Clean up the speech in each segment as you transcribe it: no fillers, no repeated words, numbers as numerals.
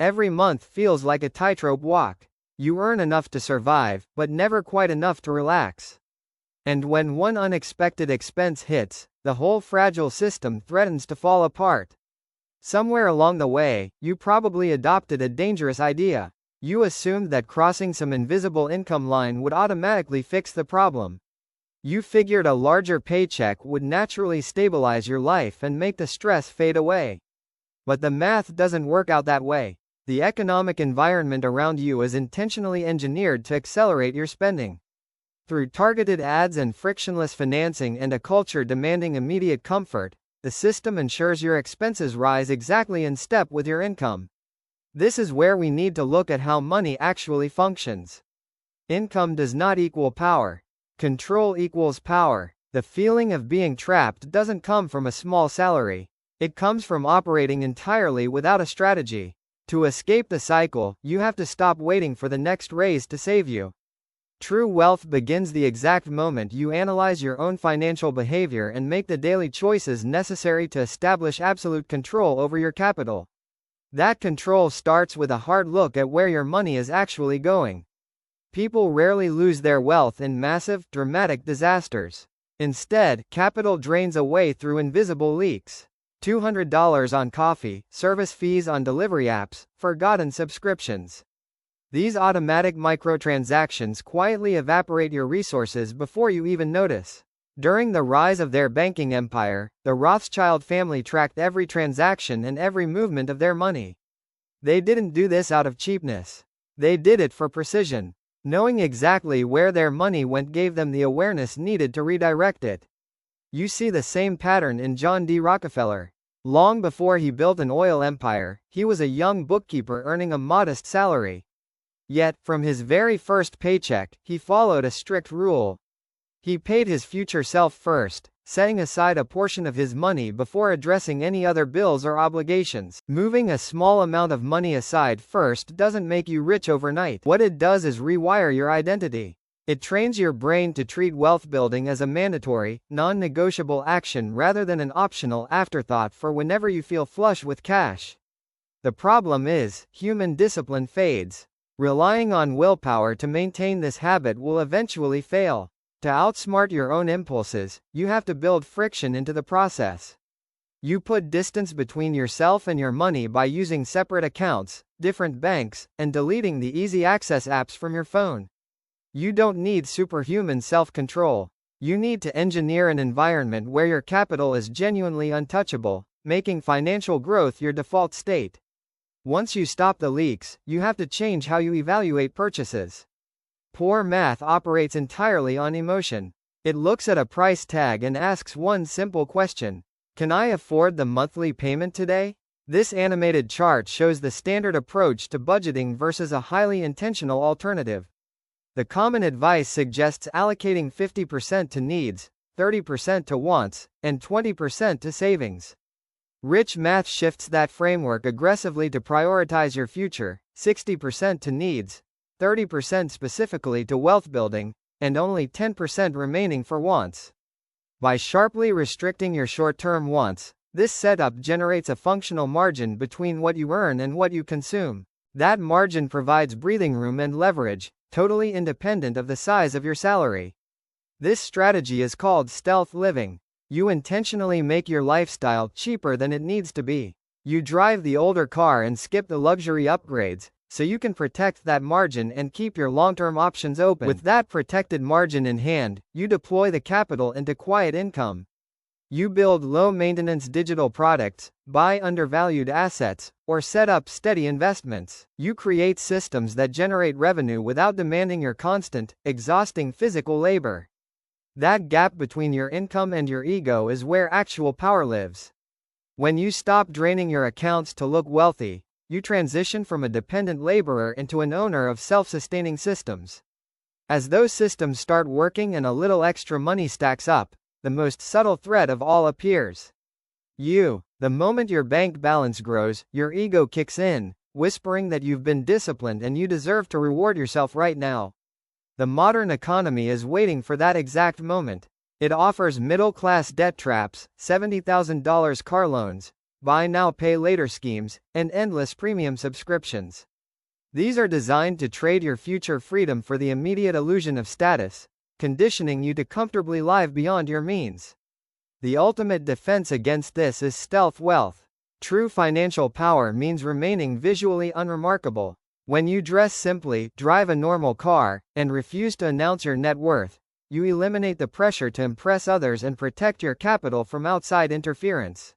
Every month feels like a tightrope walk. You earn enough to survive, but never quite enough to relax. And when one unexpected expense hits, the whole fragile system threatens to fall apart. Somewhere along the way, you probably adopted a dangerous idea. You assumed that crossing some invisible income line would automatically fix the problem. You figured a larger paycheck would naturally stabilize your life and make the stress fade away. But the math doesn't work out that way. The economic environment around you is intentionally engineered to accelerate your spending. Through targeted ads and frictionless financing and a culture demanding immediate comfort, the system ensures your expenses rise exactly in step with your income. This is where we need to look at how money actually functions. Income does not equal power. Control equals power. The feeling of being trapped doesn't come from a small salary. It comes from operating entirely without a strategy. To escape the cycle, you have to stop waiting for the next raise to save you. True wealth begins the exact moment you analyze your own financial behavior and make the daily choices necessary to establish absolute control over your capital. That control starts with a hard look at where your money is actually going. People rarely lose their wealth in massive, dramatic disasters. Instead, capital drains away through invisible leaks. $200 on coffee, service fees on delivery apps, forgotten subscriptions. These automatic microtransactions quietly evaporate your resources before you even notice. During the rise of their banking empire, the Rothschild family tracked every transaction and every movement of their money. They didn't do this out of cheapness. They did it for precision. Knowing exactly where their money went gave them the awareness needed to redirect it. You see the same pattern in John D. Rockefeller. Long before he built an oil empire, he was a young bookkeeper earning a modest salary. Yet, from his very first paycheck, he followed a strict rule. He paid his future self first, setting aside a portion of his money before addressing any other bills or obligations. Moving a small amount of money aside first doesn't make you rich overnight. What it does is rewire your identity. It trains your brain to treat wealth building as a mandatory, non-negotiable action rather than an optional afterthought for whenever you feel flush with cash. The problem is, human discipline fades. Relying on willpower to maintain this habit will eventually fail. To outsmart your own impulses, you have to build friction into the process. You put distance between yourself and your money by using separate accounts, different banks, and deleting the easy access apps from your phone. You don't need superhuman self-control. You need to engineer an environment where your capital is genuinely untouchable, making financial growth your default state. Once you stop the leaks, you have to change how you evaluate purchases. Poor math operates entirely on emotion. It looks at a price tag and asks one simple question: can I afford the monthly payment today? This animated chart shows the standard approach to budgeting versus a highly intentional alternative. The common advice suggests allocating 50% to needs, 30% to wants, and 20% to savings. Rich math shifts that framework aggressively to prioritize your future, 60% to needs, 30% specifically to wealth building, and only 10% remaining for wants. By sharply restricting your short-term wants, this setup generates a functional margin between what you earn and what you consume. That margin provides breathing room and leverage, totally independent of the size of your salary. This strategy is called stealth living. You intentionally make your lifestyle cheaper than it needs to be. You drive the older car and skip the luxury upgrades, so you can protect that margin and keep your long-term options open. With that protected margin in hand, you deploy the capital into quiet income. You build low-maintenance digital products, buy undervalued assets, or set up steady investments. You create systems that generate revenue without demanding your constant, exhausting physical labor. That gap between your income and your ego is where actual power lives. When you stop draining your accounts to look wealthy, you transition from a dependent laborer into an owner of self-sustaining systems. As those systems start working and a little extra money stacks up, the most subtle threat of all appears. The moment your bank balance grows, your ego kicks in, whispering that you've been disciplined and you deserve to reward yourself right now. The modern economy is waiting for that exact moment. It offers middle-class debt traps, $70,000 car loans, buy now pay later schemes, and endless premium subscriptions. These are designed to trade your future freedom for the immediate illusion of status, conditioning you to comfortably live beyond your means. The ultimate defense against this is stealth wealth. True financial power means remaining visually unremarkable. When you dress simply, drive a normal car, and refuse to announce your net worth, you eliminate the pressure to impress others and protect your capital from outside interference.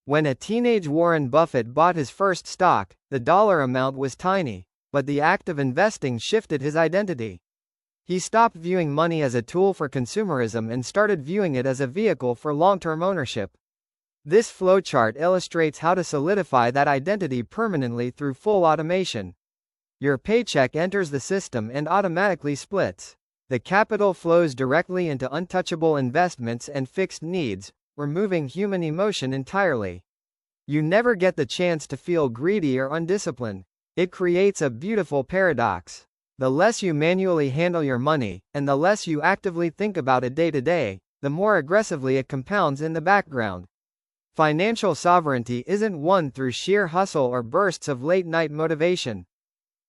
When a teenage Warren Buffett bought his first stock, the dollar amount was tiny, but the act of investing shifted his identity. He stopped viewing money as a tool for consumerism and started viewing it as a vehicle for long-term ownership. This flowchart illustrates how to solidify that identity permanently through full automation. Your paycheck enters the system and automatically splits. The capital flows directly into untouchable investments and fixed needs, removing human emotion entirely. You never get the chance to feel greedy or undisciplined. It creates a beautiful paradox. The less you manually handle your money, and the less you actively think about it day to day, the more aggressively it compounds in the background. Financial sovereignty isn't won through sheer hustle or bursts of late-night motivation.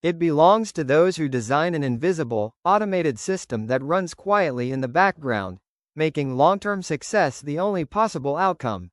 It belongs to those who design an invisible, automated system that runs quietly in the background, making long-term success the only possible outcome.